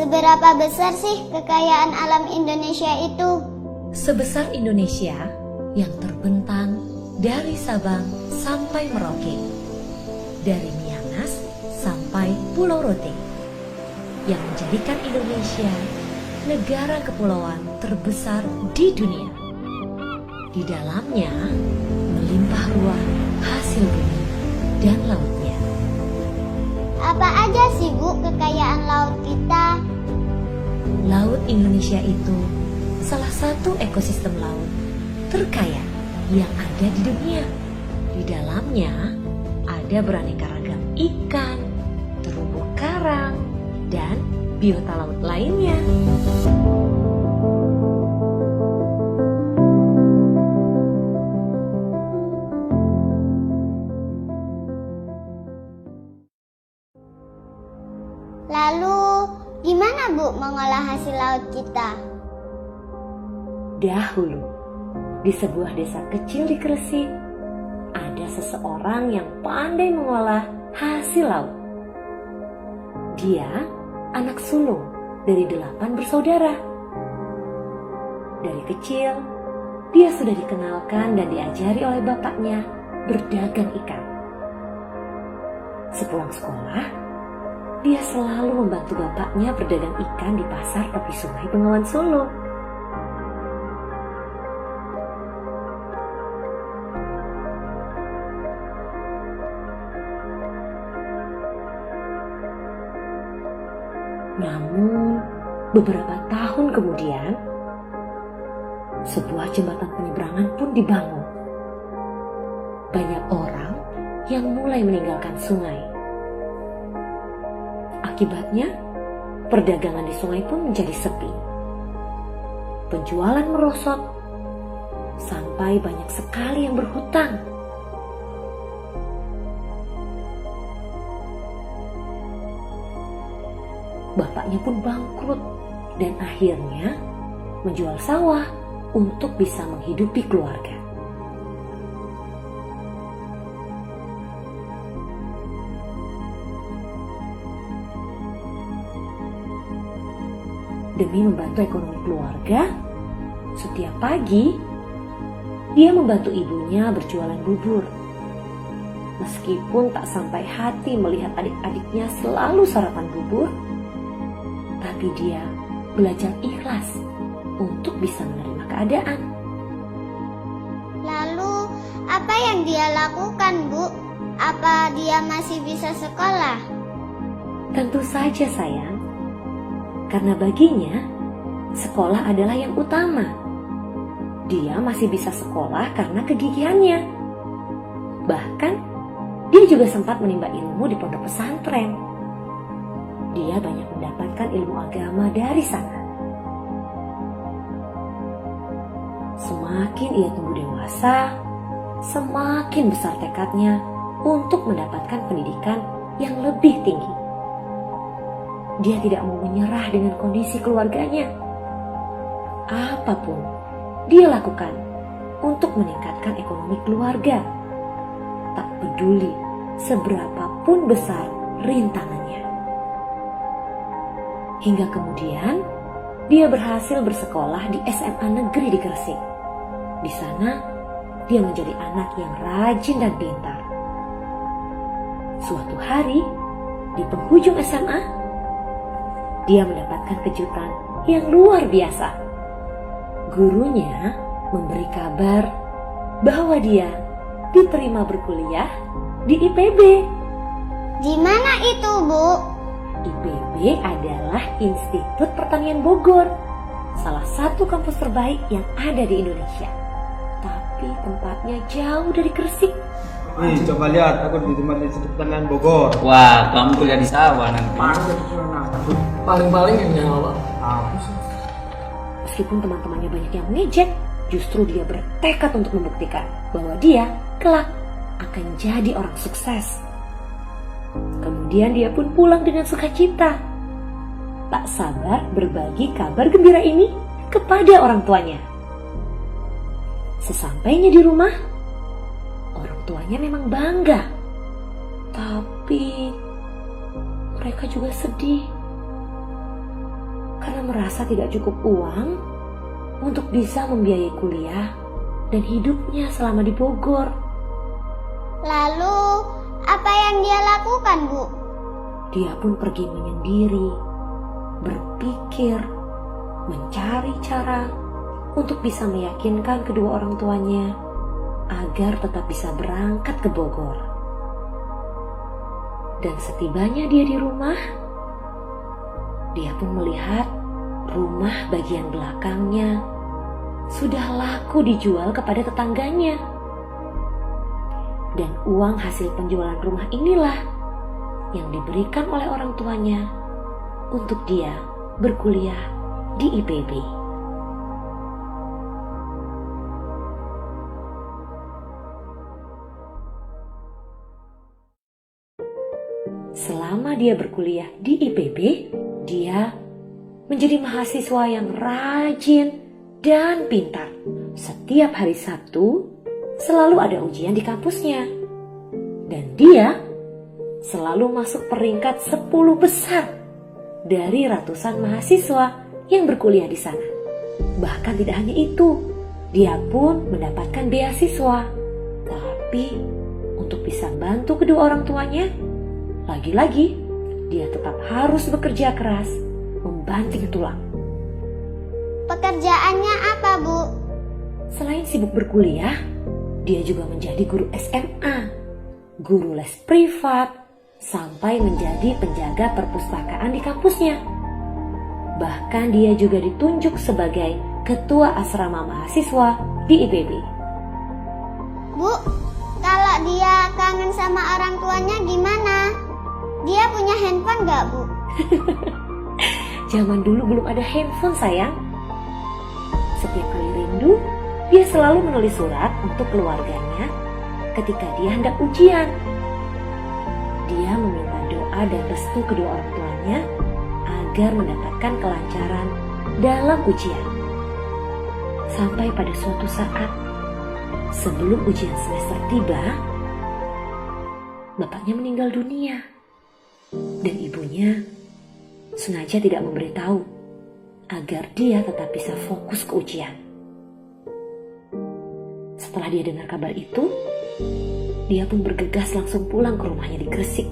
Seberapa besar sih kekayaan alam Indonesia itu? Sebesar Indonesia yang terbentang dari Sabang sampai Merauke, dari Miangas sampai Pulau Rote, yang menjadikan Indonesia negara kepulauan terbesar di dunia. Di dalamnya melimpah ruah hasil bumi dan lautnya. Apa aja sih Bu kekayaan laut kita? Laut Indonesia itu salah satu ekosistem laut terkaya yang ada di dunia. Di dalamnya ada beraneka ragam ikan, terumbu karang, dan biota laut lainnya. Lalu, gimana Bu mengolah hasil laut kita? Dahulu, di sebuah desa kecil di Gresik, ada seseorang yang pandai mengolah hasil laut. Dia anak sulung dari 8 bersaudara. Dari kecil, dia sudah dikenalkan dan diajari oleh bapaknya berdagang ikan. Sepulang sekolah, dia selalu membantu bapaknya berdagang ikan di pasar tepi sungai Bengawan Solo. Namun, beberapa tahun kemudian, sebuah jembatan penyeberangan pun dibangun. Banyak orang yang mulai meninggalkan sungai. Akibatnya, perdagangan di sungai pun menjadi sepi. Penjualan merosot, sampai banyak sekali yang berhutang. Bapaknya pun bangkrut dan akhirnya menjual sawah untuk bisa menghidupi keluarga. Demi membantu ekonomi keluarga, setiap pagi dia membantu ibunya berjualan bubur. Meskipun tak sampai hati melihat adik-adiknya selalu sarapan bubur, tapi dia belajar ikhlas untuk bisa menerima keadaan. Lalu, apa yang dia lakukan Bu? Apa dia masih bisa sekolah? Tentu saja sayang, karena baginya sekolah adalah yang utama. Dia masih bisa sekolah karena kegigihannya. Bahkan dia juga sempat menimba ilmu di pondok pesantren. Dia banyak mendapatkan ilmu agama dari sana. Semakin ia tumbuh dewasa, semakin besar tekadnya untuk mendapatkan pendidikan yang lebih tinggi. Dia tidak mau menyerah dengan kondisi keluarganya. Apapun dia lakukan untuk meningkatkan ekonomi keluarga, tak peduli seberapapun besar rintangannya. Hingga kemudian dia berhasil bersekolah di SMA negeri di Gresik. Di sana dia menjadi anak yang rajin dan pintar. Suatu hari di penghujung SMA, dia mendapatkan kejutan yang luar biasa. Gurunya memberi kabar bahwa dia diterima berkuliah di IPB. Di mana itu Bu? IPB adalah Institut Pertanian Bogor, salah satu kampus terbaik yang ada di Indonesia. Tapi tempatnya jauh dari Gresik. Nih, coba lihat, aku diterima di Institut Pertanian Bogor. Wah, kamu kuliah di sawah nanti. Paling-paling yang nyawa. Apa sih? Meskipun teman-temannya banyak yang mengejek, justru dia bertekad untuk membuktikan bahwa dia kelak akan jadi orang sukses. Kemudian dia pun pulang dengan sukacita. Tak sabar berbagi kabar gembira ini kepada orang tuanya. Sesampainya di rumah, orang tuanya memang bangga. Tapi mereka juga sedih. karena merasa tidak cukup uang untuk bisa membiayai kuliah dan hidupnya selama di Bogor. Lalu, apa yang dia lakukan, Bu? Dia pun pergi menyendiri, berpikir, mencari cara untuk bisa meyakinkan kedua orang tuanya agar tetap bisa berangkat ke Bogor. Dan setibanya dia di rumah, dia pun melihat rumah bagian belakangnya sudah laku dijual kepada tetangganya. Dan uang hasil penjualan rumah inilah yang diberikan oleh orang tuanya untuk dia berkuliah di IPB. Selama dia berkuliah di IPB, dia menjadi mahasiswa yang rajin dan pintar. Setiap hari Sabtu selalu ada ujian di kampusnya. Dan dia selalu masuk peringkat 10 besar dari ratusan mahasiswa yang berkuliah di sana. Bahkan tidak hanya itu, dia pun mendapatkan beasiswa. Tapi untuk bisa bantu kedua orang tuanya, lagi-lagi dia tetap harus bekerja keras, membanting tulang. Pekerjaannya apa, Bu? Selain sibuk berkuliah, dia juga menjadi guru SMA, guru les privat, sampai menjadi penjaga perpustakaan di kampusnya. Bahkan dia juga ditunjuk sebagai ketua asrama mahasiswa di IPB. Bu, kalau dia kangen sama orang tuanya gimana? Dia punya handphone gak, Bu? Zaman dulu belum ada handphone, sayang. Setiap kali rindu, dia selalu menulis surat untuk keluarganya ketika dia hendak ujian. Dia meminta doa dan restu kedua orang tuanya agar mendapatkan kelancaran dalam ujian. Sampai pada suatu saat, sebelum ujian semester tiba, bapaknya meninggal dunia. Dan ibunya sengaja tidak memberitahu agar dia tetap bisa fokus ke ujian. Setelah dia dengar kabar itu, dia pun bergegas langsung pulang ke rumahnya di Gresik.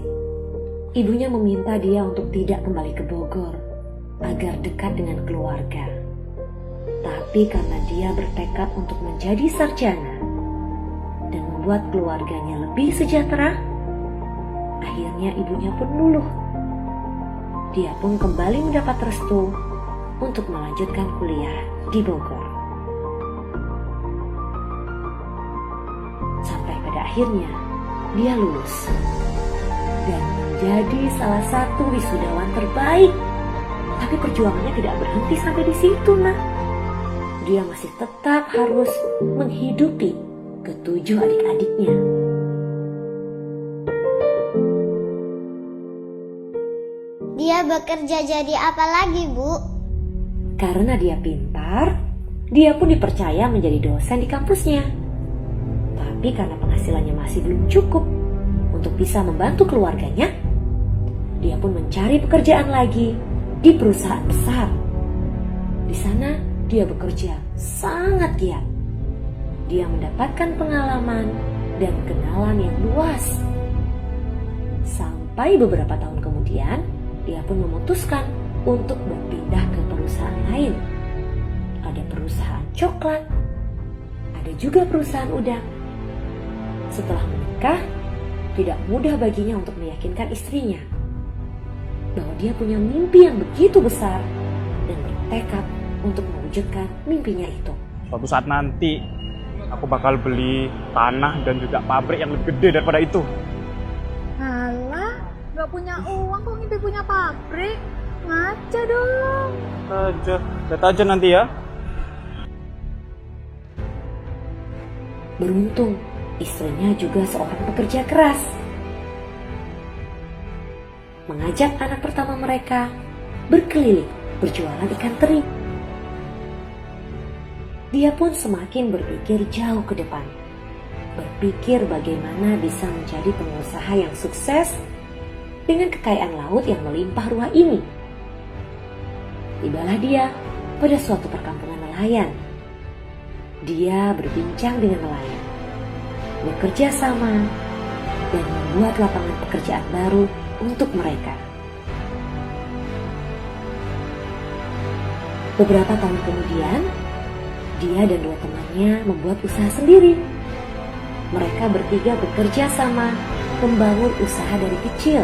Ibunya meminta dia untuk tidak kembali ke Bogor agar dekat dengan keluarga. Tapi karena dia bertekad untuk menjadi sarjana dan membuat keluarganya lebih sejahtera, akhirnya ibunya pun luluh. Dia pun kembali mendapat restu untuk melanjutkan kuliah di Bogor. Sampai pada akhirnya dia lulus dan menjadi salah satu wisudawan terbaik. Tapi perjuangannya tidak berhenti sampai di situ, nah. Dia masih tetap harus menghidupi ketujuh adik-adiknya. Dia bekerja jadi apa lagi, Bu? Karena dia pintar, dia pun dipercaya menjadi dosen di kampusnya. Tapi karena penghasilannya masih belum cukup untuk bisa membantu keluarganya, dia pun mencari pekerjaan lagi di perusahaan besar. Di sana dia bekerja sangat giat. Dia mendapatkan pengalaman dan kenalan yang luas. Sampai beberapa tahun kemudian, dia pun memutuskan untuk berpindah ke perusahaan lain. Ada perusahaan coklat, ada juga perusahaan udang. Setelah menikah, tidak mudah baginya untuk meyakinkan istrinya bahwa dia punya mimpi yang begitu besar dan bertekad untuk mewujudkan mimpinya itu. Suatu saat nanti aku bakal beli tanah dan juga pabrik yang lebih gede daripada itu. Alah, gak punya uang kok ngimpi punya pabrik? Ngaca dong. Lihat aja nanti ya. Beruntung, istrinya juga seorang pekerja keras. Mengajak anak pertama mereka berkeliling berjualan ikan teri. Dia pun semakin berpikir jauh ke depan. Berpikir bagaimana bisa menjadi pengusaha yang sukses dengan kekayaan laut yang melimpah ruah ini. tibalah dia pada suatu perkampungan nelayan. Dia berbincang dengan nelayan, bekerja sama, dan membuat lapangan pekerjaan baru untuk mereka. Beberapa tahun kemudian, dia dan dua temannya membuat usaha sendiri. Mereka bertiga bekerja sama membangun usaha dari kecil.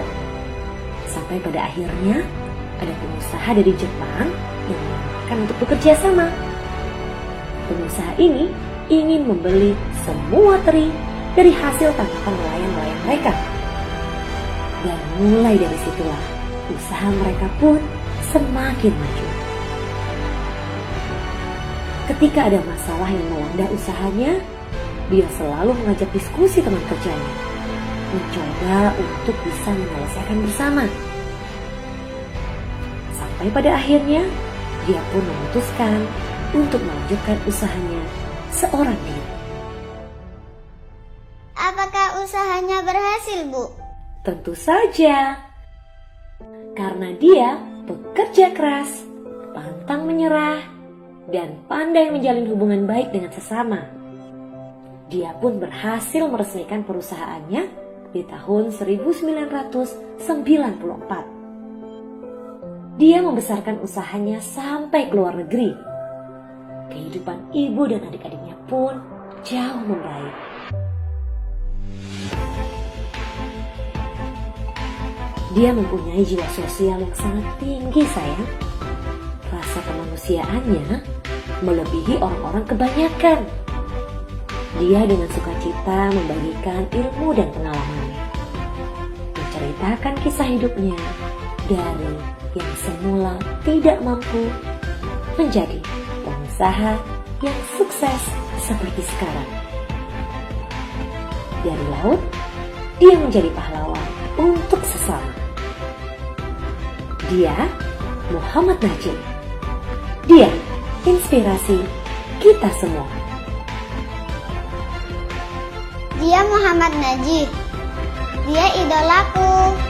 Sampai pada akhirnya ada pengusaha dari Jepang yang menawarkan untuk bekerja sama. Pengusaha ini ingin membeli semua teri dari hasil tangkapan nelayan-nelayan mereka. Dan mulai dari situlah usaha mereka pun semakin maju. Ketika ada masalah yang melanda usahanya, dia selalu mengajak diskusi teman kerjanya, mencoba untuk bisa menyelesaikan bersama. Sampai pada akhirnya, dia pun memutuskan untuk melanjutkan usahanya seorang diri. Apakah usahanya berhasil, Bu? Tentu saja, karena dia bekerja keras, pantang menyerah, dan pandai menjalin hubungan baik dengan sesama. Dia pun berhasil meresmikan perusahaannya di tahun 1994. Dia membesarkan usahanya sampai ke luar negeri. Kehidupan ibu dan adik-adiknya pun jauh membaik. Dia mempunyai jiwa sosial yang sangat tinggi, sayang. Rasa kemanusiaannya melebihi orang-orang kebanyakan. Dia dengan sukacita membagikan ilmu dan pengalamannya, menceritakan kisah hidupnya dari yang semula tidak mampu menjadi pengusaha yang sukses seperti sekarang. Dari laut, dia menjadi pahlawan untuk sesama. Dia Muhammad Najib. Dia inspirasi kita semua. Dia Muhammad Najib. Dia idolaku.